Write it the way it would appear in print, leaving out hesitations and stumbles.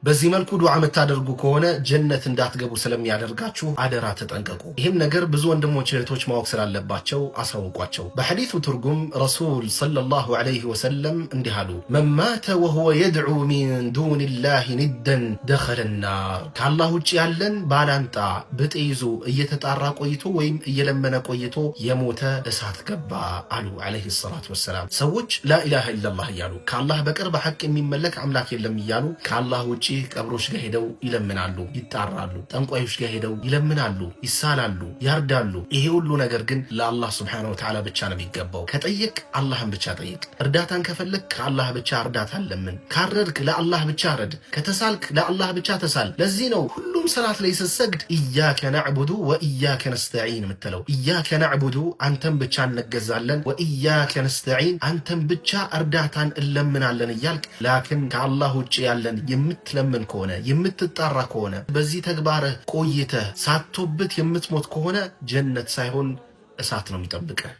በዚህ መልኩ ዱዓ የምታደርጉ ከሆነ ጀነት እንዳትገቡ ስለሚያደርጋችሁ አደራ ተጠንቀቁ። ይህም ነገር ብዙ ወንድሞች እህቶች ማወቅ ስላለባቸው አሳውቋቸው። በሐዲሱ ትርጉም ረሱል ሰለላሁ ዐለይሂ ወሰለም እንዲህ አሉ፣ መን ማተ ወሁወ የድዑ ሚን ዱኒላሂ ኒደን ደኸለ ናር። ከአላህ ውጭ ያለን ባላንጣ ብጤ ይዞ እየተጣራ ቆይቶ ወይም እየለመነ ቆይቶ የሞተ እሳት ገባ አሉ ዐለይሂ ሰላቱ ወሰላም። ሰዎች ላኢላሃ ኢለላህ እያሉ ከአላህ በቀር በሐቅ የሚመለክ አምላክ የለም እያሉ ከአላህ ውጭ ቀብሮች ጋር ሄደው ይለምናሉ፣ ይጣራሉ። ጠንቋዮች ጋር ሄደው ይለምናሉ፣ ይሳላሉ፣ ያርዳሉ። ይሄ ሁሉ ነገር ግን ለአላህ ሱብሓነሁ ወተዓላ ብቻ ነው የሚገባው። ከጠየቅ አላህን ብቻ ጠይቅ። እርዳታን ከፈለግ ከአላህ ብቻ እርዳታን ለምን። ካረድክ ለአላህ ብቻ ረድ። ከተሳልክ ለአላህ ብቻ ተሳል። ለዚህ ነው ሁሉም ሰላት ላይ ስትሰግድ ኢያከ ነዕቡዱ ወኢያከ ነስተዒን የምትለው። ኢያከ ነዕቡዱ አንተን ብቻ እንገዛለን፣ ወኢያከ ነስተዒን አንተን ብቻ እርዳታን እንለምናለን እያልክ ላክን ከአላህ ውጭ ያለን የምትለምን ከሆነ የምትጣራ ከሆነ በዚህ ተግባርህ ቆይተህ ሳትቶብት የምትሞት ከሆነ ጀነት ሳይሆን እሳት ነው የሚጠብቅህ።